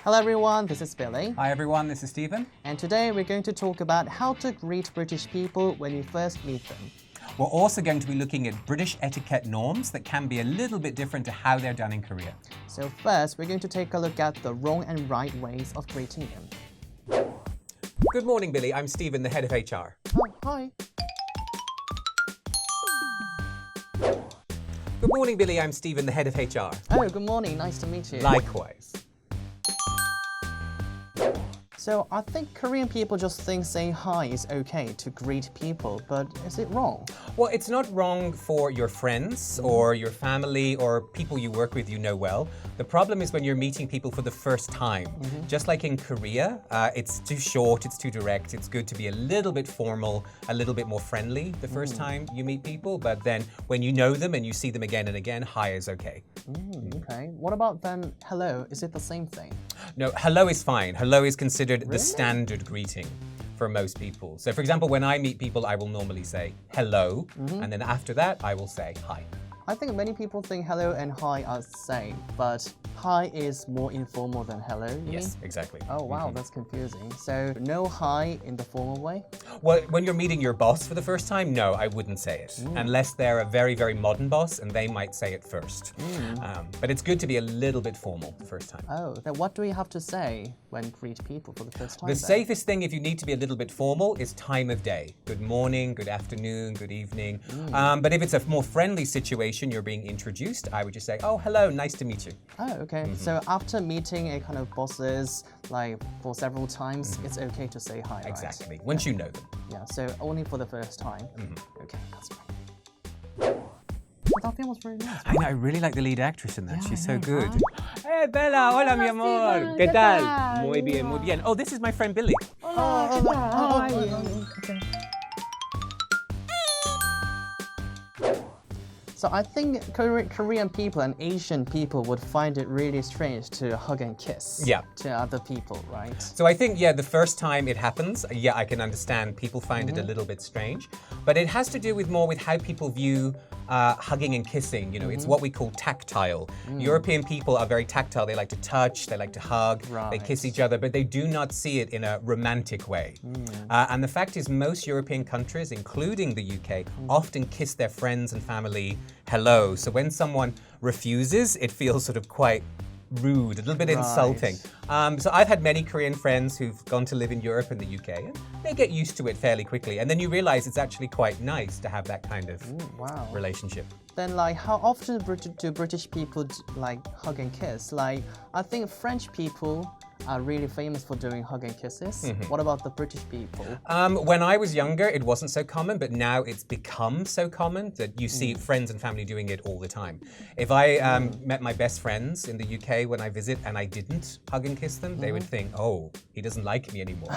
Hello everyone, this is Billy. Hi everyone, this is Stephen. And today we're going to talk about how to greet British people when you first meet them. We're also going to be looking at British etiquette norms that can be a little bit different to how they're done in Korea. So first, we're going to take a look at the wrong and right ways of greeting them. Good morning, Billy. I'm Stephen, the head of HR. Oh, hi. Good morning, Billy. I'm Stephen, the head of HR. Oh, good morning. Nice to meet you. Likewise. So I think Korean people just think saying hi is okay to greet people, but is it wrong? Well, it's not wrong for your friends or your family or people you work with you know well. The problem is when you're meeting people for the first time. Just like in Korea, it's too short, it's too direct. It's good to be a little bit formal, a little bit more friendly the first time you meet people. But then when you know them and you see them again and again, hi is okay. Okay. What about then hello? Is it the same thing? No, hello is fine. Hello is considered Really? the standard greeting for most people. So for example, when I meet people, I will normally say hello, and then after that, I will say hi. I think many people think hello and hi are the same, but hi is more informal than hello, you Yes, mean? exactly. Oh wow, that's confusing. So no hi in the formal way? Well, when you're meeting your boss for the first time, no, I wouldn't say it. Unless they're a very, very modern boss and they might say it first. But it's good to be a little bit formal the first time. Oh, then what do we have to say when greet people for the first time The then? safest thing if you need to be a little bit formal is time of day. Good morning, good afternoon, good evening. But if it's a more friendly situation, you're being introduced, I would just say, oh, hello, nice to meet you. Oh, okay. So after meeting a kind of bosses like for several times, it's okay to say hi, right? Exactly, once you know them. Yeah, so only for the first time. Okay, that's right. That film was very nice. I know, I really like the lead actress in that. Yeah, She's I so know, good. right? Hey, Bella, hola, mi amor. Stephen, ¿Qué ¿qué tal? tal? Muy bien, muy bien. Oh, this is my friend Billy. So I think Korean people and Asian people would find it really strange to hug and kiss Yeah. to other people, right? So I think, yeah, the first time it happens, yeah, I can understand people find it a little bit strange. But it has to do with more with how people view hugging and kissing. You know, it's what we call tactile. European people are very tactile. They like to touch, they like to hug, they kiss each other, but they do not see it in a romantic way. And the fact is most European countries, including the UK, often kiss their friends and family hello. So when someone refuses, it feels sort of quite rude, a little bit insulting. So I've had many Korean friends who've gone to live in Europe and the UK, and they get used to it fairly quickly. And then you realize it's actually quite nice to have that kind of Wow. relationship. Then like how often do British people like hug and kiss? Like I think French people are really famous for doing hug and kisses. What about the British people? When I was younger, it wasn't so common, but now it's become so common that you see friends and family doing it all the time. If I met my best friends in the UK when I visit and I didn't hug and kiss them, they would think, oh, he doesn't like me anymore.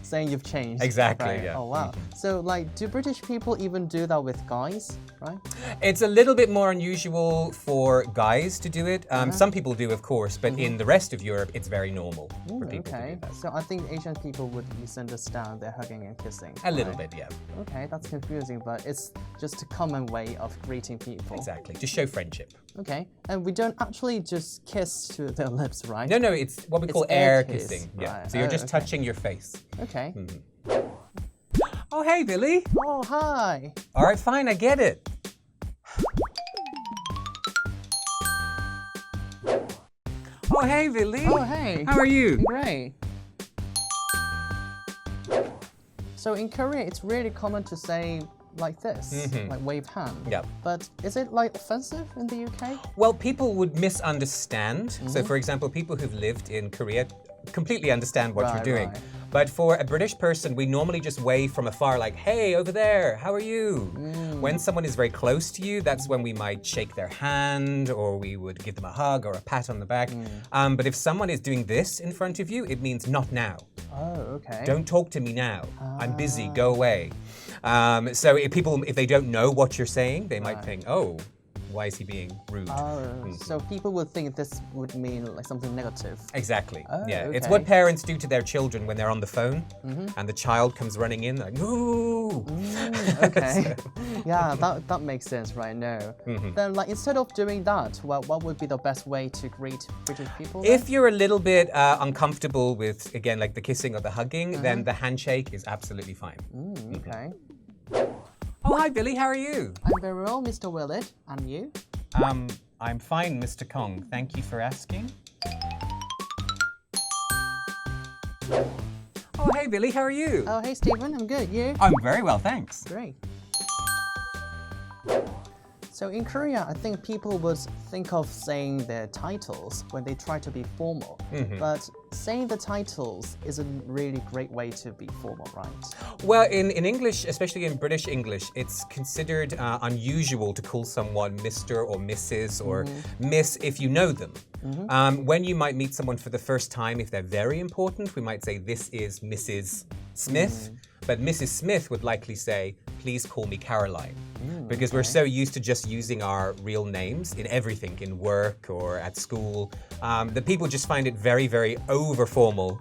Saying you've changed. Exactly, right? yeah. Oh wow. So like do British people even do that with guys, right? It's a little bit more unusual for guys to do it. Some people do, of course, but in the rest of Europe, it's very normal for people to Okay. do that. So I think Asian people would misunderstand their hugging and kissing. A little right? bit, yeah. Okay, that's confusing, but it's just a common way of greeting people. Exactly, to show friendship. Okay, and we don't actually just kiss to their lips, right? No, no, it's what we It's call air air kiss, kissing. Yeah. right. So you're Oh, just okay. touching your face. Okay. Oh, hey, Billy. Oh, hi. All right, fine, I get it. Oh, hey, Billy. Oh, hey. How are you? Great. So in Korea, it's really common to say like this, like wave hand. Yeah. But is it like offensive in the UK? Well, people would misunderstand. So, for example, people who've lived in Korea completely understand what you're Right, doing. right. But for a British person, we normally just wave from afar, like, hey, over there, how are you? When someone is very close to you, that's when we might shake their hand, or we would give them a hug or a pat on the back. But if someone is doing this in front of you, it means not now. Oh, okay. Don't talk to me now. I'm busy, go away. So if they don't know what you're saying, they might think, oh, Why is he being rude? So people would think this would mean like something negative. Exactly. Oh, yeah, okay. it's what parents do to their children when they're on the phone and the child comes running in like, ooh. Okay. Yeah, that makes sense right now. Then like instead of doing that, well, what would be the best way to greet British people? If you're a little bit uncomfortable with, again, like the kissing or the hugging, then the handshake is absolutely fine. Okay. Oh, hi, Billy. How are you? I'm very well, Mr. Willett. And you? I'm fine, Mr. Kong. Thank you for asking. Oh, hey, Billy. How are you? Oh, hey, Stephen. I'm good. You? I'm very well, thanks. Great. So in Korea, I think people would think of saying their titles when they try to be formal. But saying the titles isn't really a great way to be formal, right? Well, in English, especially in British English, it's considered unusual to call someone Mr. or Mrs. or Miss if you know them. When you might meet someone for the first time, if they're very important, we might say, this is Mrs. Smith. But Mrs. Smith would likely say, please call me Caroline. Because we're so used to just using our real names in everything, in work or at school, that people just find it very, very over formal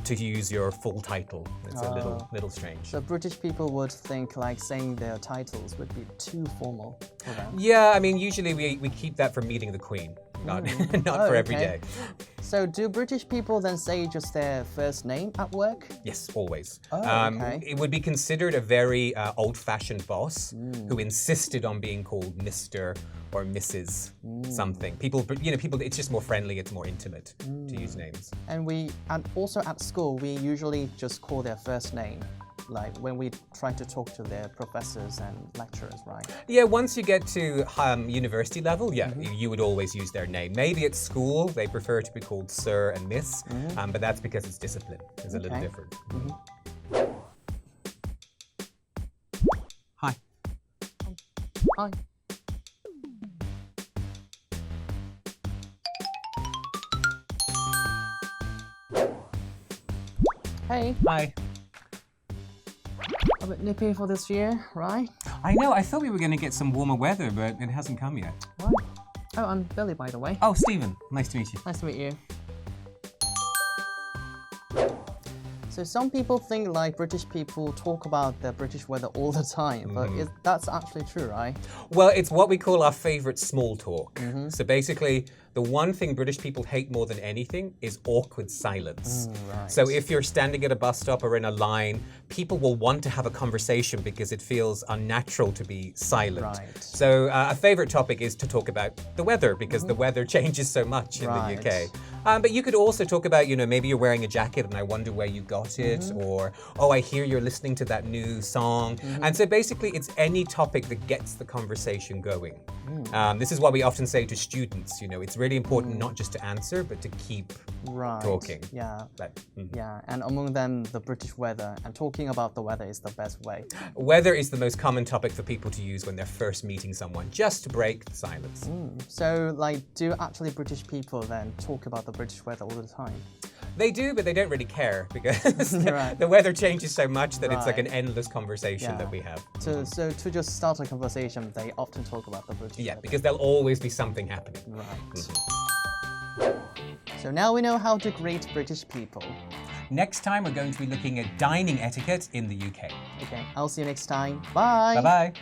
to use your full title. It's a little strange. So British people would think like saying their titles would be too formal for them. Yeah, I mean, usually we keep that for meeting the Queen, not for every day. So do British people then say just their first name at work? Yes, always. Okay. It would be considered a very old-fashioned boss who insisted on being called Mr. or Mrs. something. People, it's just more friendly, it's more intimate to use names. And also at school, we usually just call their first name, like when we try to talk to their professors and lecturers, right? Yeah, once you get to university level, you would always use their name. Maybe at school, they prefer to be called Sir and Miss, but that's because it's discipline. It's a little different. Hi. Hi. Hey. Hi. A bit nippy for this year, right? I know, I thought we were going to get some warmer weather, but it hasn't come yet. What? Oh, I'm Billy, by the way. Oh, Stephen. Nice to meet you. Nice to meet you. So some people think like British people talk about the British weather all the time, but that's actually true, right? Well, it's what we call our favorite small talk. So basically, the one thing British people hate more than anything is awkward silence. Right. So if you're standing at a bus stop or in a line, people will want to have a conversation because it feels unnatural to be silent. Right. So a favorite topic is to talk about the weather because the weather changes so much in the UK. But you could also talk about, maybe you're wearing a jacket and I wonder where you got it, or, oh, I hear you're listening to that new song. And so basically it's any topic that gets the conversation going. This is what we often say to students, it's really important not just to answer, but to keep talking. Yeah. But, Yeah, and among them, the British weather, and talking about the weather is the best way. Weather is the most common topic for people to use when they're first meeting someone, just to break the silence. So, like, do actually British people then talk about the British weather all the time? They do, but they don't really care because Right. the weather changes so much that it's like an Right. endless conversation Yeah. that we have. So to just start a conversation, they often talk about the British Yeah, weather. because there'll always be something happening. Right. So now we know how to greet British people. Next time, we're going to be looking at dining etiquette in the UK. Okay, I'll see you next time. Bye. Bye-bye.